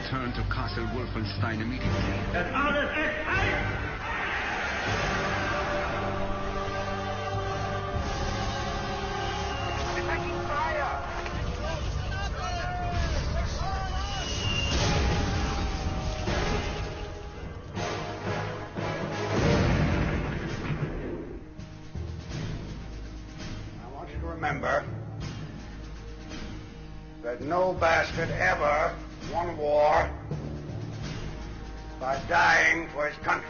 return to Castle Wolfenstein immediately. Das alles ist heiß! Remember that no bastard ever won a war by dying for his country.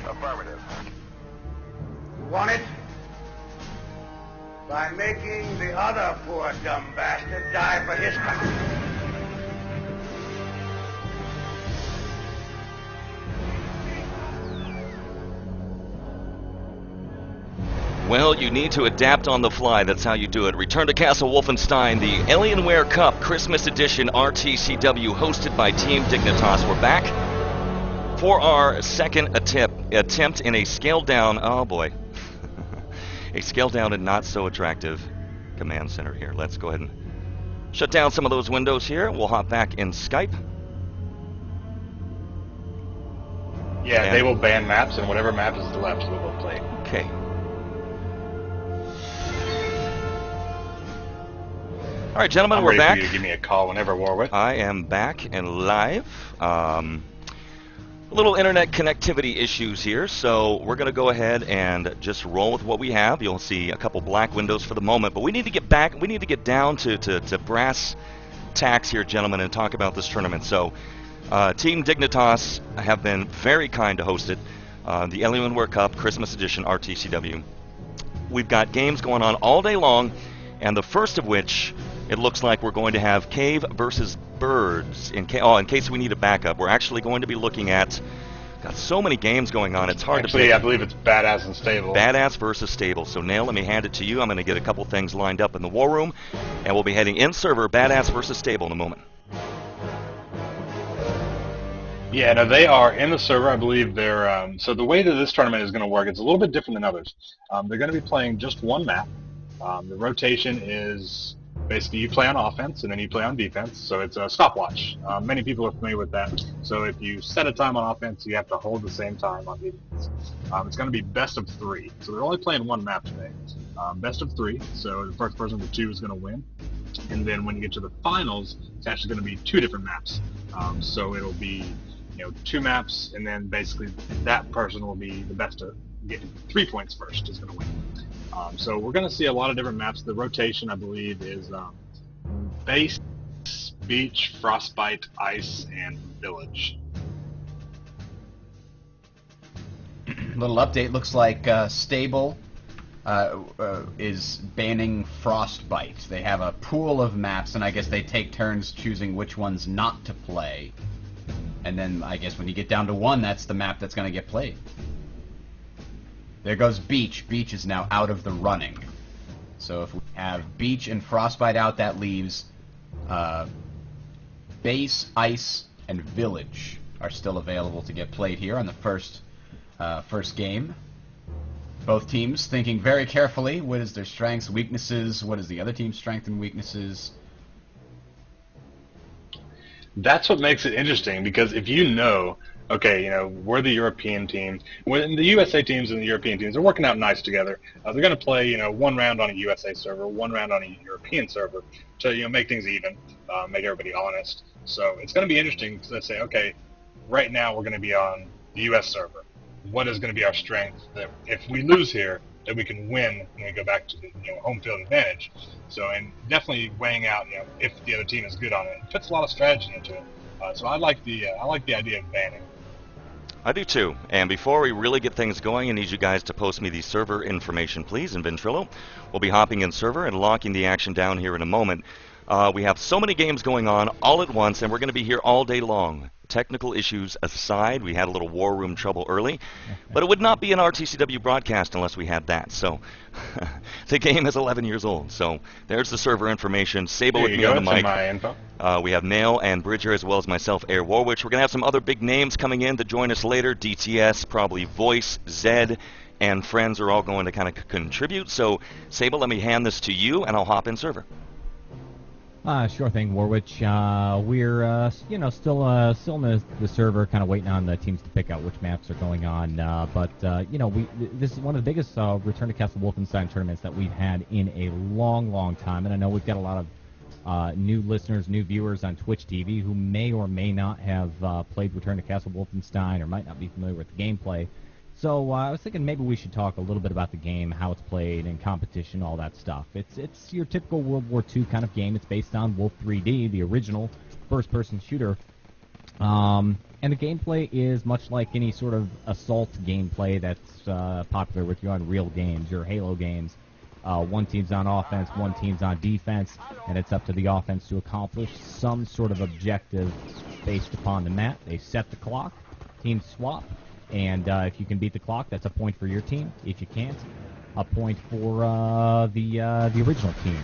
Affirmative. You won it by making the other poor dumb bastard die for his country. Well, you need to adapt on the fly. That's how you do it. Return to Castle Wolfenstein, the Alienware Cup Christmas Edition RTCW, hosted by Team Dignitas. We're back for our second attempt in a scaled down, oh boy, a scaled down and not so attractive command center here. Let's go ahead and shut down some of those windows here. We'll hop back in Skype. Yeah, and they will ban maps, and whatever map is left, we will play. Okay. All right, gentlemen, we're back. For you to give me a call whenever, Warwick. I am back and live. A little internet connectivity issues here, so we're going to go ahead and just roll with what we have. You'll see a couple black windows for the moment, but we need to get back. We need to get down to brass tacks here, gentlemen, and talk about this tournament. So, Team Dignitas have been very kind to host it, the Alienware Cup Christmas Edition RTCW. We've got games going on all day long, and the first of which, it looks like we're going to have Cave versus Birds. In case we need a backup, we're actually going to be looking at, got so many games going on, it's hard to pick. I believe it's Badazz and Stable. Badazz versus Stable. So, Nail, let me hand it to you. I'm going to get a couple things lined up in the war room, and we'll be heading in server Badazz versus Stable in a moment. Yeah, no, they are in the server. I believe they're, so the way that this tournament is going to work, it's a little bit different than others. They're going to be playing just one map. The rotation is basically you play on offense and then you play on defense, so it's a stopwatch. Many people are familiar with that. So if you set a time on offense, you have to hold the same time on defense. It's going to be best of 3. So they're only playing one map today. Best of 3, so the first person to 2 is going to win. And then when you get to the finals, it's actually going to be 2 different maps. So it'll be 2 maps, and then basically that person will be the best to get 3 points first is going to win. So we're going to see a lot of different maps. The rotation, I believe, is base, beach, frostbite, ice, and village. Little update. Looks like Stable is banning frostbite. They have a pool of maps, and I guess they take turns choosing which ones not to play. And then I guess when you get down to 1, that's the map that's going to get played. There goes Beach. Beach is now out of the running. So if we have Beach and Frostbite out, that leaves Base, Ice, and Village are still available to get played here on the first game. Both teams thinking very carefully, what is their strengths, weaknesses, what is the other team's strengths and weaknesses. That's what makes it interesting, because if you know, okay, we're the European teams. When the USA teams and the European teams are working out nice together, they're going to play, 1 round on a USA server, 1 round on a European server to, make things even, make everybody honest. So it's going to be interesting to say, okay, right now we're going to be on the US server. What is going to be our strength that if we lose here, that we can win when we go back to the home field advantage? So, and definitely weighing out, if the other team is good on it. It puts a lot of strategy into it. So I like the idea of banning. I do too. And before we really get things going, I need you guys to post me the server information, please, in Ventrilo. We'll be hopping in server and locking the action down here in a moment. We have so many games going on all at once, and we're going to be here all day long. Technical issues aside, we had a little war room trouble early, but it would not be an RTCW broadcast unless we had that. So the game is 11 years old. So there's the server information. Sabo with me on the mic. My info. We have Nail and Bridger, as well as myself, Air Warwich. We're going to have some other big names coming in to join us later. DTS, probably Voice, Zed, and friends are all going to kind of contribute. So Sabo, let me hand this to you, and I'll hop in server. Sure thing, Warwich. We're still in the server, kind of waiting on the teams to pick out which maps are going on. This is one of the biggest Return to Castle Wolfenstein tournaments that we've had in a long, long time, and I know we've got a lot of new listeners, new viewers on Twitch TV who may or may not have played Return to Castle Wolfenstein or might not be familiar with the gameplay. So I was thinking maybe we should talk a little bit about the game, how it's played, and competition, all that stuff. It's your typical World War II kind of game. It's based on Wolf 3D, the original first-person shooter. And the gameplay is much like any sort of assault gameplay that's popular with your Unreal games, your Halo games. One team's on offense, one team's on defense, and it's up to the offense to accomplish some sort of objective based upon the map. They set the clock, teams swap. And if you can beat the clock, that's a point for your team. If you can't, a point for the original team.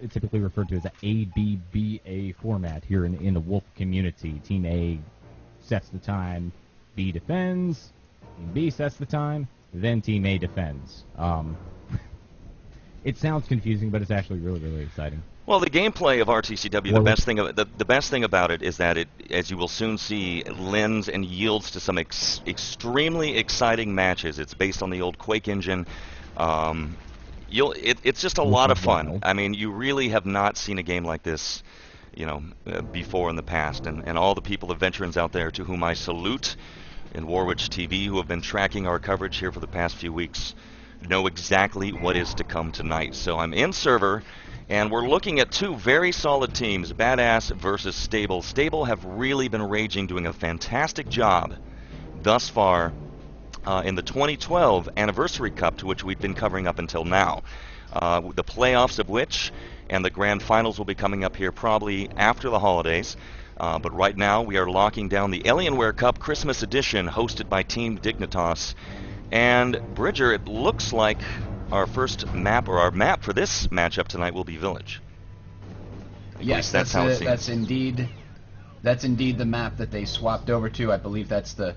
It's typically referred to as an ABBA format here in the Wolf community. Team A sets the time, B defends, Team B sets the time, then Team A defends. It sounds confusing, but it's actually really, really exciting. Well, the gameplay of RTCW, the best thing about it is that it, as you will soon see, lends and yields to some extremely exciting matches. It's based on the old Quake engine. It's just a lot of fun. I mean, you really have not seen a game like this, before in the past. And all the people, the veterans out there, to whom I salute in Warwich TV, who have been tracking our coverage here for the past few weeks, know exactly what is to come tonight. So I'm in server. And we're looking at two very solid teams, Badazz versus Stable. Stable have really been raging, doing a fantastic job thus far in the 2012 Anniversary Cup, to which we've been covering up until now. The playoffs of which and the grand finals will be coming up here probably after the holidays. But right now we are locking down the Alienware Cup Christmas edition, hosted by Team Dignitas. And Bridger, it looks like our first map, or our map for this matchup tonight, will be Village. Yes, that's indeed the map that they swapped over to. I believe that's the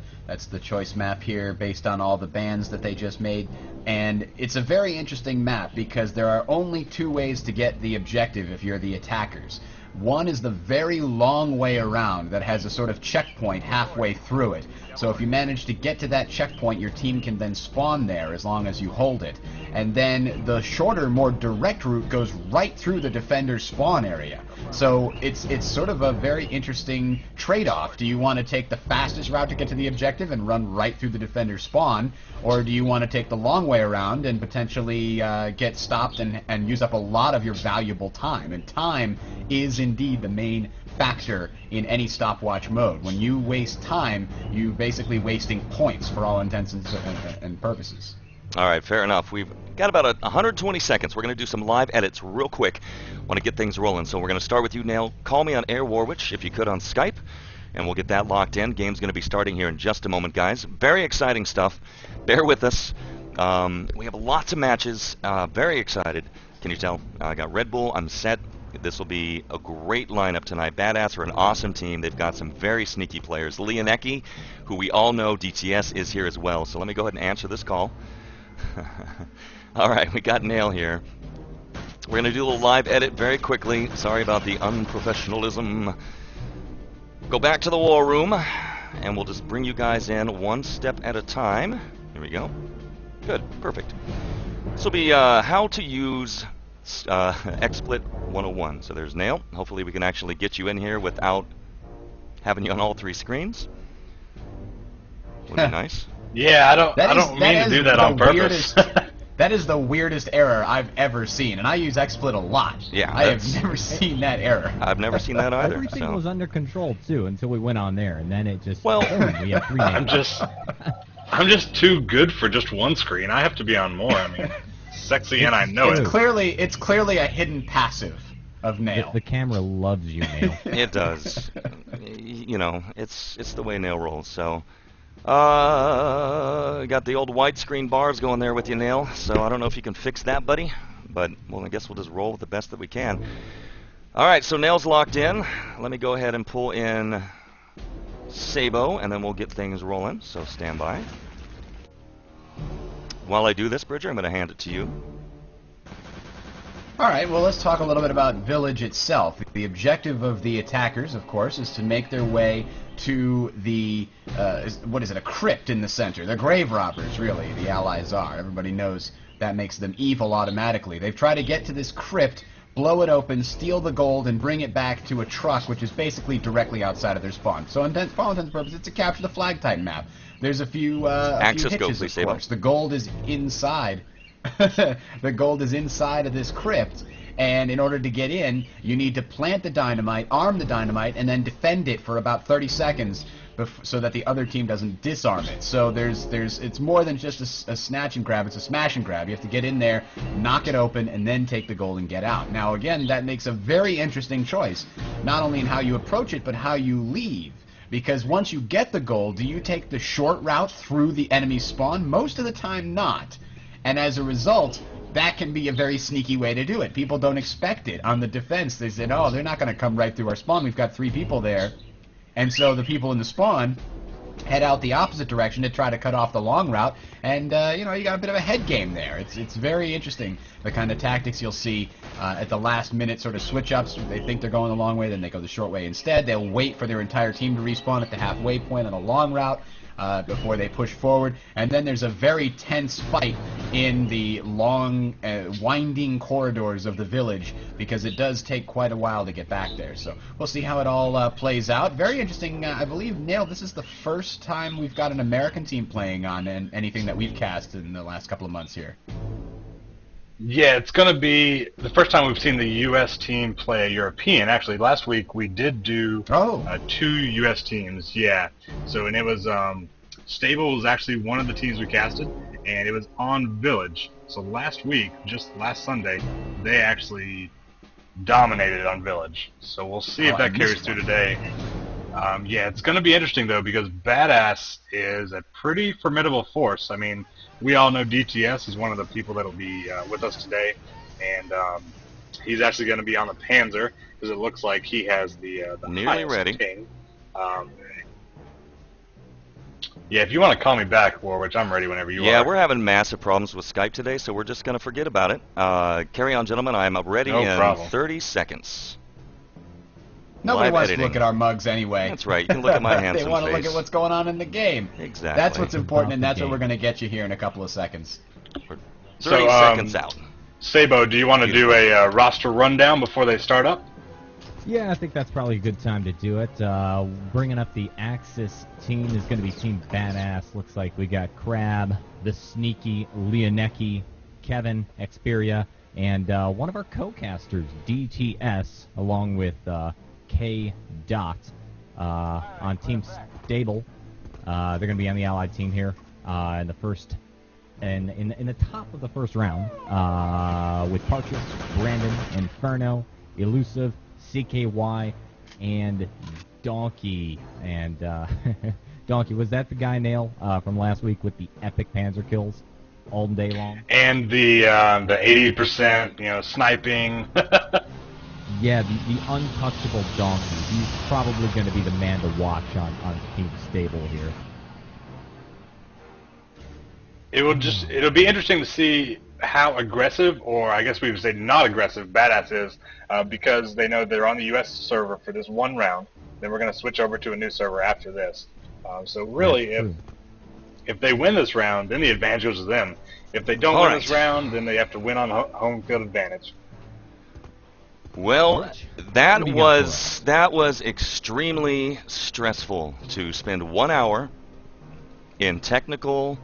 choice map here, based on all the bans that they just made. And it's a very interesting map because there are only two ways to get the objective if you're the attackers. One is the very long way around that has a sort of checkpoint halfway through it. So if you manage to get to that checkpoint, your team can then spawn there as long as you hold it. And then the shorter, more direct route goes right through the defender's spawn area. So it's sort of a very interesting trade-off. Do you want to take the fastest route to get to the objective and run right through the defender's spawn, or do you want to take the long way around and potentially get stopped and use up a lot of your valuable time? And time is indeed the main factor in any stopwatch mode. When you waste time, you're basically wasting points for all intents and purposes. All right, fair enough. We've got about 120 seconds. We're going to do some live edits real quick. Want to get things rolling, so we're going to start with you, Nail. Call me on air, Warwich, if you could, on Skype, and we'll get that locked in. Game's going to be starting here in just a moment, guys. Very exciting stuff. Bear with us. We have lots of matches. Very excited. Can you tell? I got Red Bull. I'm set. This will be a great lineup tonight. Badazz are an awesome team. They've got some very sneaky players. Leonecki, who we all know, DTS, is here as well. So let me go ahead and answer this call. All right, we got Nail here. We're going to do a little live edit very quickly. Sorry about the unprofessionalism. Go back to the war room, and we'll just bring you guys in one step at a time. Here we go. Good, perfect. This will be how to use XSplit 101. So there's Nail. Hopefully we can actually get you in here without having you on all three screens. Would be nice. Yeah, I don't mean to do that on purpose. That is the weirdest error I've ever seen, and I use XSplit a lot. Yeah, I have never seen that error. I've never seen that either. Everything was under control too until we went on there, and then it just we have three names. I'm just too good for just one screen. I have to be on more. I mean, sexy, and I know it. It's clearly a hidden passive of Nail. The camera loves you, Nail. It does. It's the way Nail rolls. So. Got the old widescreen bars going there with you, Nail, so I don't know if you can fix that, buddy, but, well, I guess we'll just roll with the best that we can. Alright, so Nail's locked in. Let me go ahead and pull in Sabo, and then we'll get things rolling, so stand by. While I do this, Bridger, I'm going to hand it to you. All right, well, let's talk a little bit about Village itself. The objective of the attackers, of course, is to make their way to the, what is it, a crypt in the center. They're grave robbers, really, the Allies are. Everybody knows that makes them evil automatically. They've tried to get to this crypt, blow it open, steal the gold, and bring it back to a truck, which is basically directly outside of their spawn. So, for all intents and purposes, it's a capture the flag type map. There's a few hitches, of course. The gold is inside. The gold is inside of this crypt, and in order to get in, you need to plant the dynamite, arm the dynamite, and then defend it for about 30 seconds so that the other team doesn't disarm it. So it's more than just a snatch and grab, it's a smash and grab. You have to get in there, knock it open, and then take the gold and get out. Now again, that makes a very interesting choice, not only in how you approach it, but how you leave. Because once you get the gold, do you take the short route through the enemy spawn? Most of the time not. And as a result, that can be a very sneaky way to do it. People don't expect it. On the defense, they said, oh, they're not going to come right through our spawn. We've got 3 people there. And so the people in the spawn head out the opposite direction to try to cut off the long route. And, you got a bit of a head game there. It's very interesting, the kind of tactics you'll see at the last minute sort of switch-ups. They think they're going the long way, then they go the short way instead. They'll wait for their entire team to respawn at the halfway point on a long route. Before they push forward, and then there's a very tense fight in the long, winding corridors of the village, because it does take quite a while to get back there. So we'll see how it all plays out. Very interesting. I believe, Nail, this is the first time we've got an American team playing on anything that we've cast in the last couple of months here. Yeah, it's going to be the first time we've seen the U.S. team play a European. Actually, last week we did do 2 U.S. teams, yeah. So, and it was, Stable was actually one of the teams we casted, and it was on Village. So last week, just last Sunday, they actually dominated on Village. So we'll see if that carries through today. Yeah, it's going to be interesting, though, because Badazz is a pretty formidable force. I mean, we all know DTS is one of the people that will be with us today, and he's actually going to be on the Panzer, because it looks like he has the nearly ready. King. Yeah, if you want to call me back, Warwich, I'm ready whenever you are. Yeah, we're having massive problems with Skype today, so we're just going to forget about it. Carry on, gentlemen. I am ready in 30 seconds. Nobody wants to look at our mugs anyway. That's right. You can look at my handsome face. They want to look at what's going on in the game. Exactly. That's what's important, and that's what we're going to get you here in a couple of seconds. 30 seconds out. Sabo, do you want to do a roster rundown before they start up? Yeah, I think that's probably a good time to do it. Bringing up the Axis team is going to be Team Badazz. Looks like we got Crab, the Sneaky, Leonecki, Kevin, Xperia, and one of our co-casters, DTS, along with K. Dot on Team Stable. They're going to be on the Allied team here in the first, and in the top of the first round with Partridge, Brandon, Inferno, Elusive, CKY, and Donkey. And Donkey, was that the guy, Nail, from last week with the epic Panzer kills all day long? And the 80%, sniping. Yeah, the untouchable Donkey. He's probably going to be the man to watch on Team Stable here. It'll be interesting to see how aggressive, or I guess we would say not aggressive, Badazz is, because they know they're on the U.S. server for this one round. Then we're going to switch over to a new server after this. So really, if they win this round, then the advantage goes to them. If they don't win this round, then they have to win on home field advantage. Well, that was extremely stressful to spend 1 hour in technical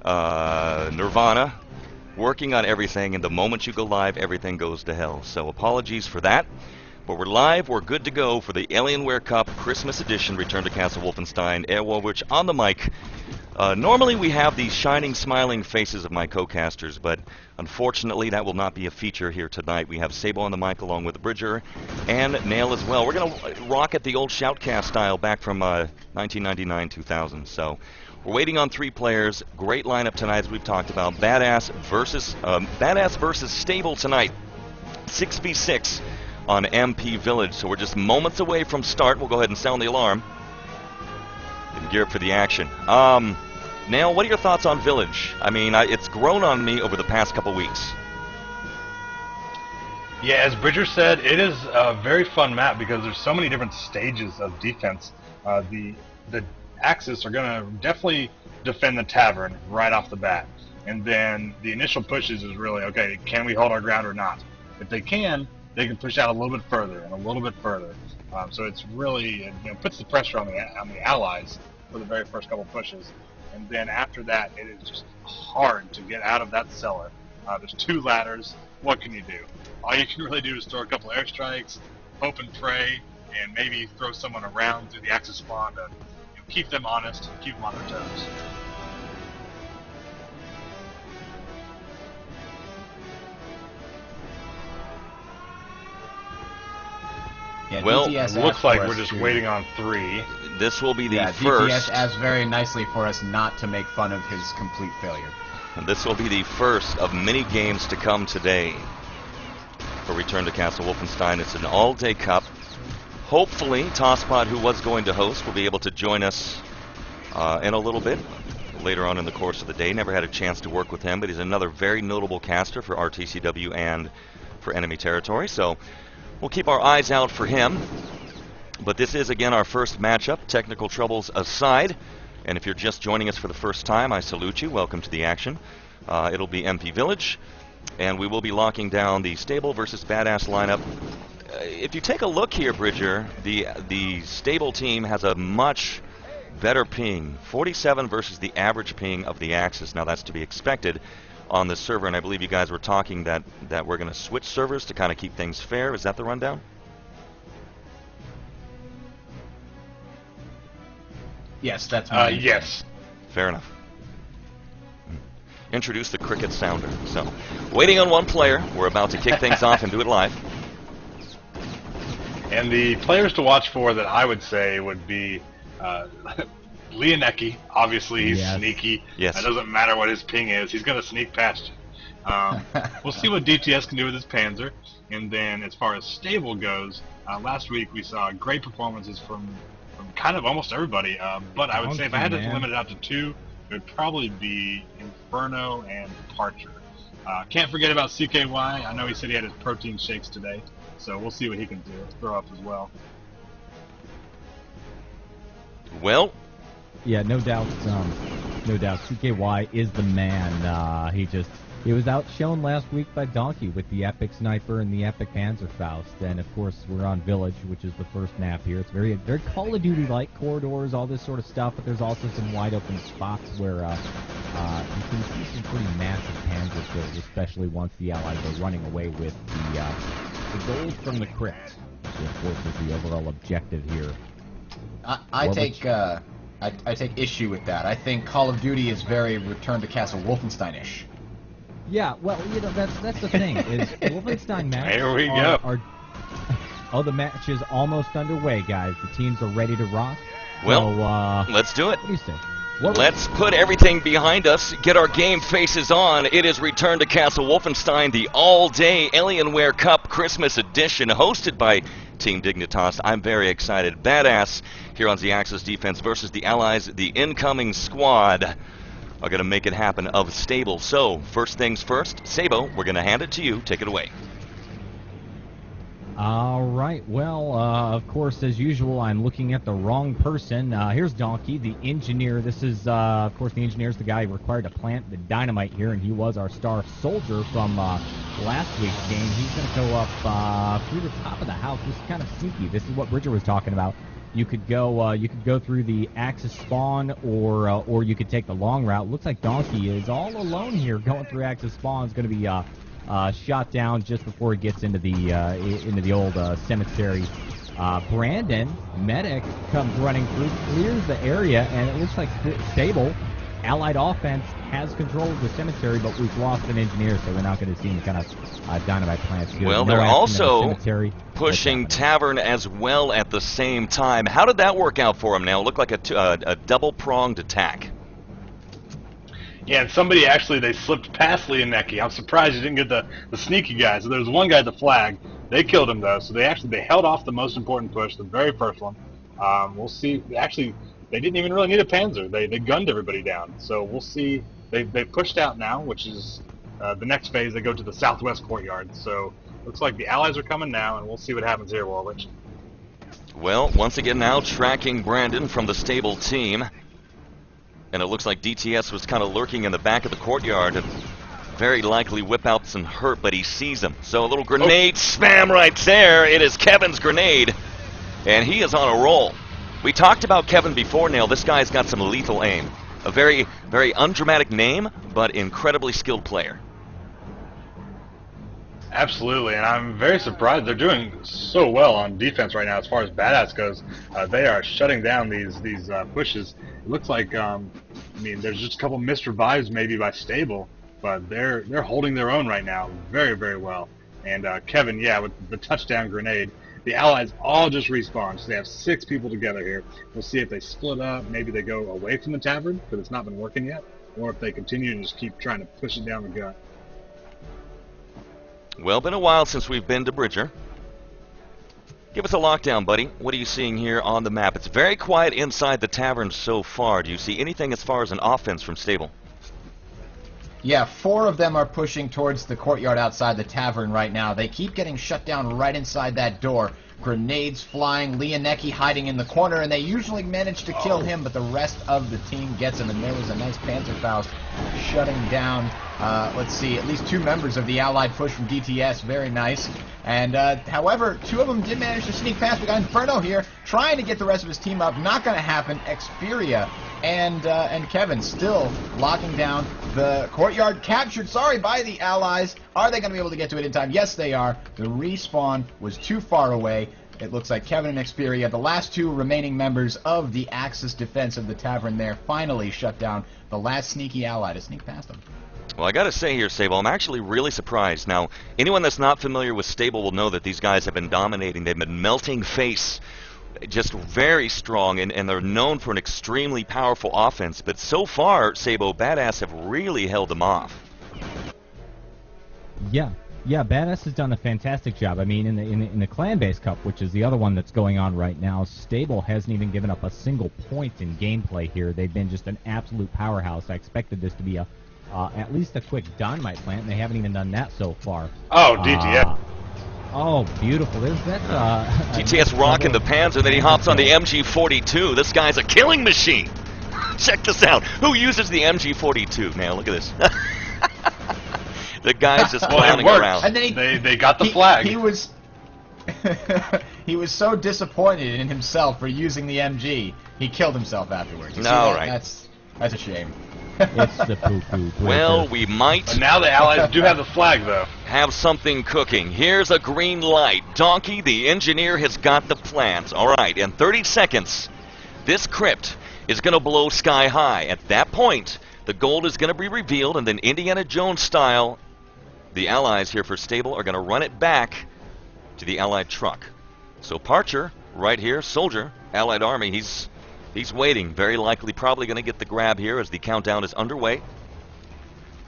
nirvana, working on everything, and the moment you go live, everything goes to hell. So apologies for that. But we're live, we're good to go for the Alienware Cup Christmas Edition Return to Castle Wolfenstein. Airwolwich on the mic. Normally we have the shining, smiling faces of my co-casters, but unfortunately that will not be a feature here tonight. We have Sable on the mic along with Bridger and Nail as well. We're going to rock at the old Shoutcast style back from 1999-2000. So we're waiting on 3 players. Great lineup tonight, as we've talked about. Badazz versus Stable tonight. 6v6 on MP Village. So we're just moments away from start. We'll go ahead and sound the alarm and gear up for the action. Nail, what are your thoughts on Village? I mean, it's grown on me over the past couple weeks. Yeah, as Bridger said, it is a very fun map because there's so many different stages of defense. The Axis are going to definitely defend the tavern right off the bat. And then the initial pushes is really, okay, can we hold our ground or not? If they can push out a little bit further and a little bit further. So it's really, puts the pressure on the allies for the very first couple pushes. And then after that, it is just hard to get out of that cellar. There's 2 ladders. What can you do? All you can really do is throw a couple airstrikes, hope and pray, and maybe throw someone around through the Axis spawn to keep them honest, keep them on their toes. Yeah, Well, DTS it looks asked like for we're us just to- waiting on 3. This will be the Yeah, first. DTS asked very nicely for us not to make fun of his complete failure. This will be the first of many games to come today for Return to Castle Wolfenstein. It's an all-day cup. Hopefully, Tosspot, who was going to host, will be able to join us in a little bit later on in the course of the day. Never had a chance to work with him, but he's another very notable caster for RTCW and for Enemy Territory. So we'll keep our eyes out for him. But this is, again, our first matchup, technical troubles aside. And if you're just joining us for the first time, I salute you. Welcome to the action. It'll be MP Village, and we will be locking down the stable versus badass lineup. If you take a look here, Bridger, the stable team has a much better ping, 47 versus the average ping of the Axis. Now that's to be expected on the server, and I believe you guys were talking that we're going to switch servers to kind of keep things fair. Is that the rundown? Yes, that's my yes. Fair enough. Introduce the cricket sounder. So, waiting on one player. We're about to kick things off and do it live. And the players to watch for that I would say would be Leonecki. Obviously, he's sneaky. Yes. It doesn't matter what his ping is. He's going to sneak past you. We'll see what DTS can do with his Panzer. And then as far as stable goes, last week we saw great performances from kind of almost everybody. But I would say if I had to limit it out to 2, it would probably be Inferno and Departure. Can't forget about CKY. I know he said he had his protein shakes today. So we'll see what he can do. Throw up as well. Well, yeah, no doubt. No doubt. CKY is the man. He was outshone last week by Donkey with the epic sniper and the epic Panzerfaust. And of course, we're on Village, which is the first map here. It's very Call of Duty-like corridors, all this sort of stuff. But there's also some wide open spots where you can see some pretty massive Panzer kills, especially once the Allies are running away with the gold from the crypt, which of course is the overall objective here. I take issue with that. I think Call of Duty is very Return to Castle Wolfenstein-ish. Yeah, well, that's the thing is Wolfenstein matches. Here we go. Oh, the match is almost underway, guys. The teams are ready to rock. Well, so, let's do it. What do you say? Let's put everything behind us, get our game faces on. It is Return to Castle Wolfenstein, the all-day Alienware Cup Christmas edition, hosted by Team Dignitas. I'm very excited. Badass here on the Axis defense versus the Allies. The incoming squad are going to make it happen of stable. So, first things first, Sabo, we're going to hand it to you. Take it away. All right. Well, of course, as usual, I'm looking at the wrong person. Here's Donkey, the engineer. This is, of course, the engineer is the guy required to plant the dynamite here, and he was our star soldier from last week's game. He's going to go up through the top of the house. This is kind of sneaky. This is what Bridger was talking about. You could go through the Axis spawn, or you could take the long route. Looks like Donkey is all alone here, going through Axis spawn. It's going to be shot down just before he gets into the old cemetery. Brandon, medic, comes running through, clears the area, and it looks like stable. Allied offense has control of the cemetery, but we've lost an engineer, so we're not going to see any kind of dynamite plants here. Well, no they're also the pushing Tavern as well at the same time. How did that work out for him now? It looked like a double-pronged attack. Yeah, and somebody actually, they slipped past Leonecki. I'm surprised you didn't get the sneaky guy. So there was one guy at the flag. They killed him, though. So they held off the most important push, the very first one. We'll see. Actually, they didn't even really need a Panzer. They gunned everybody down. So we'll see. They pushed out now, which is the next phase. They go to the southwest courtyard. So Looks like the Allies are coming now, and we'll see what happens here, Walrich. Well, once again now tracking Brandon from the stable team. And it looks like DTS was kind of lurking in the back of the courtyard and very likely whip out some hurt, but he sees him. So a little grenade spam right there. It is Kevin's grenade, and he is on a roll. We talked about Kevin before, Nail. This guy's got some lethal aim. A very, very undramatic name, but incredibly skilled player. Absolutely, and I'm very surprised. They're doing so well on defense right now as far as badazz goes. They are shutting down these pushes. It looks like, I mean, there's just a couple missed revives maybe by Stable, but they're holding their own right now very, very well. And Kevin, yeah, with the touchdown grenade, the Allies all just respawn. So they have 6 people together here. We'll see if they split up. Maybe they go away from the tavern because it's not been working yet, or if they continue and just keep trying to push it down the gut. Well, been a while since we've been to Bridger. Give us a lockdown, buddy. What are you seeing here on the map? It's very quiet inside the tavern so far. Do you see anything as far as an offense from Stable? Yeah, 4 of them are pushing towards the courtyard outside the tavern right now. They keep getting shut down right inside that door. Grenades flying, Leonecki hiding in the corner, and they usually manage to kill him, but the rest of the team gets him, and there was a nice Panzerfaust shutting down, let's see, at least 2 members of the Allied push from DTS. Very nice. And, however, 2 of them did manage to sneak past. We got Inferno here, trying to get the rest of his team up. Not going to happen. Xperia and Kevin still locking down the courtyard. Captured, sorry, by the Allies. Are they going to be able to get to it in time? Yes, they are. The respawn was too far away. It looks like Kevin and Xperia, the last 2 remaining members of the Axis defense of the tavern there, finally shut down the last sneaky ally to sneak past them. Well, I got to say here, Sable, I'm actually really surprised. Now, anyone that's not familiar with Stable will know that these guys have been dominating. They've been melting face, just very strong, and they're known for an extremely powerful offense. But so far, Sable, badazz have really held them off. Yeah, badazz has done a fantastic job. I mean, in the Clan-based Cup, which is the other one that's going on right now, Stable hasn't even given up a single point in gameplay here. They've been just an absolute powerhouse. I expected this to be at least a quick dynamite plant, and they haven't even done that so far. Oh, DTS. Oh, beautiful. There's that. DTS rocking the Panzer, then he hops on the MG42. This guy's a killing machine. Check this out. Who uses the MG42? Now, look at this. The guy's just clowning around. And then they got the flag. He was he was so disappointed in himself for using the MG, he killed himself afterwards. You see All that? right. That's a shame. It's the poo-poo. Well, we might But now the Allies do have the flag, though. have something cooking. Here's a green light. Donkey, the engineer, has got the plans. All right, in 30 seconds, this crypt is going to blow sky high. At that point, the gold is going to be revealed, and then Indiana Jones style, the Allies here for Stable are going to run it back to the Allied truck. So Parcher, right here, soldier, Allied Army, he's waiting. Very likely probably going to get the grab here as the countdown is underway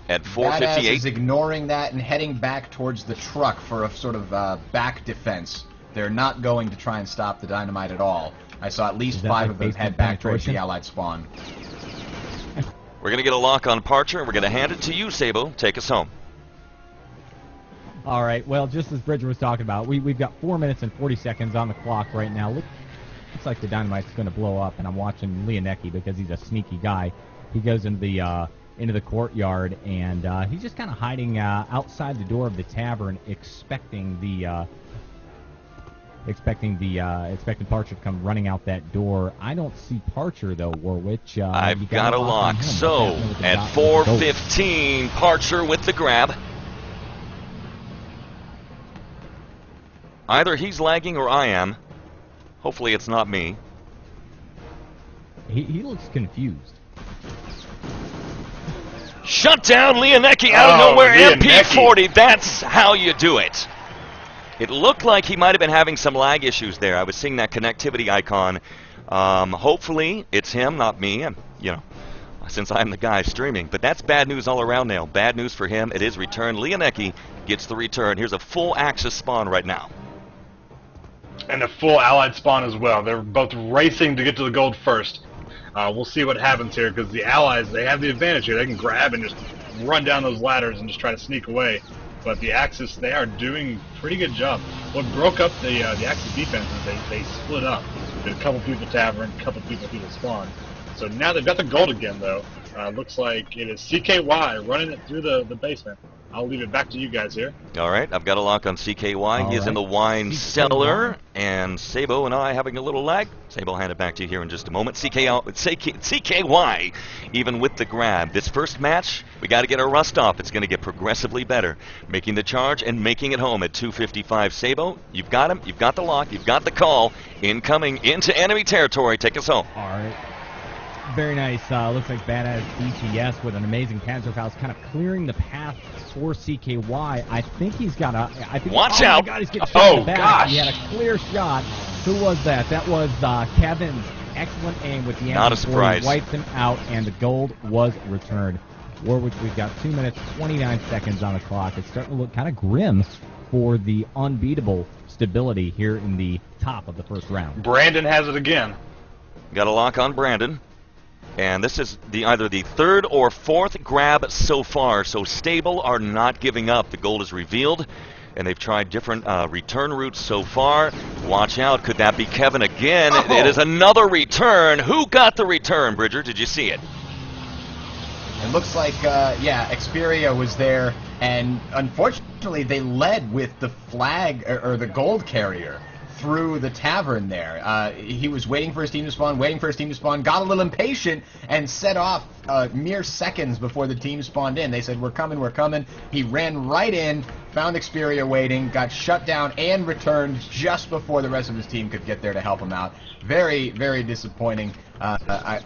at 4:58. Badazz is ignoring that and heading back towards the truck for a sort of back defense. They're not going to try and stop the dynamite at all. I saw at least 5 of them head back towards the Allied spawn. We're going to get a lock on Parcher, and we're going to hand it to you, Sabo. Take us home. All right. Well, just as Bridger was talking about, we've got 4 minutes and 40 seconds on the clock right now. Looks like the dynamite's going to blow up, and I'm watching Leonecki because he's a sneaky guy. He goes into the courtyard, and he's just kind of hiding outside the door of the tavern, expecting Parcher to come running out that door. I don't see Parcher though, Warwich. I've got a lock. So at 4:15, Parcher with the grab. Either he's lagging or I am. Hopefully it's not me. He looks confused. Shut down Leonecki out of nowhere. MP40. That's how you do it. It looked like he might have been having some lag issues there. I was seeing that connectivity icon. Hopefully it's him, not me. You know, since I'm the guy streaming. But that's bad news all around now. Bad news for him. It is return. Leonecki gets the return. Here's a full Axis spawn right now. And a full Allied spawn as well. They're both racing to get to the gold first. We'll see what happens here, because the Allies, they have the advantage here. They can grab and just run down those ladders and just try to sneak away. but the Axis, they are doing a pretty good job. What broke up the Axis defense is they split up. There's a couple people tavern, a couple people through the spawn. So now they've got the gold again, though. Looks like it is CKY running it through the basement. I'll leave it back to you guys here. All right, I've got a lock on CKY. He is in the wine cellar, and Sabo and I having a little lag. Sabo, hand it back to you here in just a moment. CKY, even with the grab. This first match, we got to get our rust off. It's going to get progressively better. Making the charge and making it home at 2:55. Sabo, you've got him. You've got the lock. You've got the call. Incoming into enemy territory. Take us home. All right. Very nice. Looks like Badazz DTS with an amazing Panzerfaust kind of clearing the path for CKY. I think he's got a... Watch out! My God, he's getting shot in the back. Gosh! He had a clear shot. Who was that? That was Kevin's excellent aim with the Not a surprise. He wiped him out, and the gold was returned. Warwick, we've got 2 minutes, 29 seconds on the clock. It's starting to look kind of grim for the unbeatable stability here in the top of the first round. Brandon has it again. Got a lock on Brandon. And this is either the third or fourth grab so far, so Stable are not giving up. The gold is revealed, and they've tried different return routes so far. Watch out, could that be Kevin again? Oh. It is another return. Who got the return, Bridger? Did you see it? It looks like, yeah, Xperia was there, and unfortunately they led with the flag, or the gold carrier, through the tavern there. He was waiting for his team to spawn, got a little impatient, and set off mere seconds before the team spawned in. They said, we're coming, we're coming. He ran right in, found Xperia waiting, got shut down, and returned just before the rest of his team could get there to help him out. Very, very disappointing.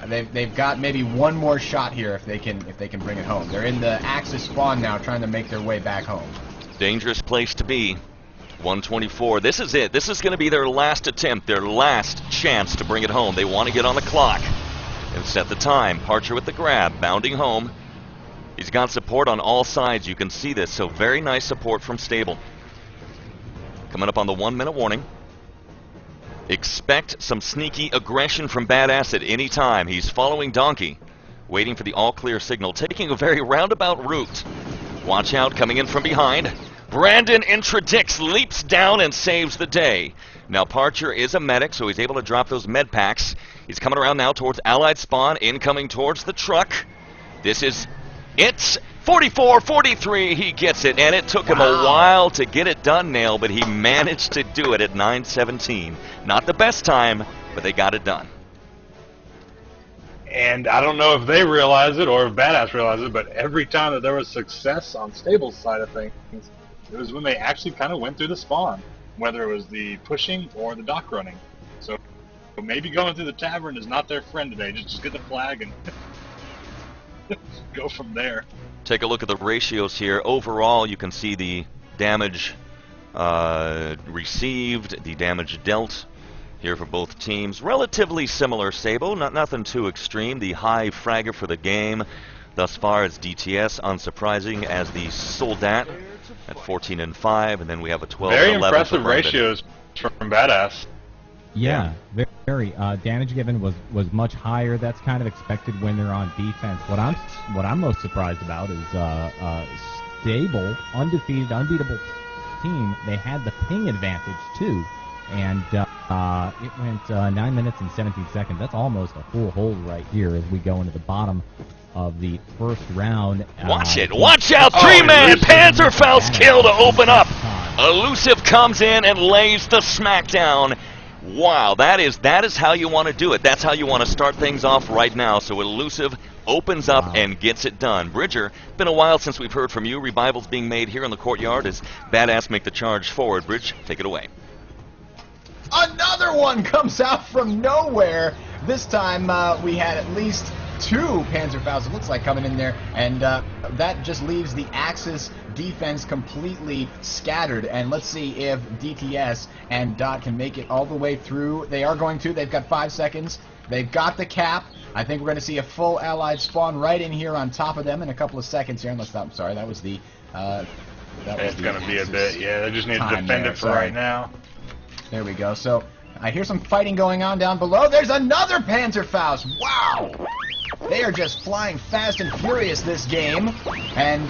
They've got maybe one more shot here if they can bring it home. They're in the Axis spawn now, trying to make their way back home. Dangerous place to be. 124. This is it. This is going to be their last attempt, their last chance to bring it home. They want to get on the clock and set the time. Parcher with the grab, bounding home. He's got support on all sides. You can see this. So very nice support from Stable. Coming up on the 1 minute warning. Expect some sneaky aggression from Badass at any time. He's following Donkey, waiting for the all clear signal, taking a very roundabout route. Watch out, coming in from behind. Brandon interdicts, leaps down, and saves the day. Now, Parcher is a medic, so he's able to drop those med packs. He's coming around now towards Allied spawn, incoming towards the truck. This is it. 44-43, he gets it, and it took him a while to get it done, Nail, but he managed to do it at 9:17. Not the best time, but they got it done. And I don't know if they realize it or if Badass realizes it, but every time that there was success on Stable's side of things, it was when they actually kind of went through the spawn, whether it was the pushing or the dock running. So maybe going through the tavern is not their friend today. Just get the flag and go from there. Take a look at the ratios here. Overall, you can see the damage received, the damage dealt here for both teams. Relatively similar, Sabo, nothing too extreme. The high fragger for the game thus far is DTS, unsurprising, as the Soldat at 14 and 5, and then we have a 12 Very and 11 impressive for Brandon. ratios from Badass. Yeah, very. Damage given was much higher. That's kind of expected when they're on defense. What I'm most surprised about is Stable, undefeated, unbeatable team. They had the ping advantage too, and it went 9 minutes and 17 seconds. That's almost a full hold right here as we go into the bottom of the first round. Watch it! Watch out! Three-man Panzerfaust kill to open up. Elusive comes in and lays the smackdown. Wow, that is how you want to do it. That's how you want to start things off right now. So Elusive opens up and gets it done. Bridger, been a while since we've heard from you. Revival's being made here in the courtyard as Badass make the charge forward. Bridge, take it away. Another one comes out from nowhere. This time we had at least 2 Panzerfausts, it looks like, coming in there, and that just leaves the Axis defense completely scattered. And let's see if DTS and Dot can make it all the way through. They are going to. They've got 5 seconds. They've got the cap. I think we're going to see a full Allied spawn right in here on top of them in a couple of seconds here. Unless, I'm sorry, that was the... It's going to be a bit, yeah, they just need to defend it for right now. There we go. So I hear some fighting going on down below. There's another Panzerfaust. Wow! They are just flying fast and furious this game. And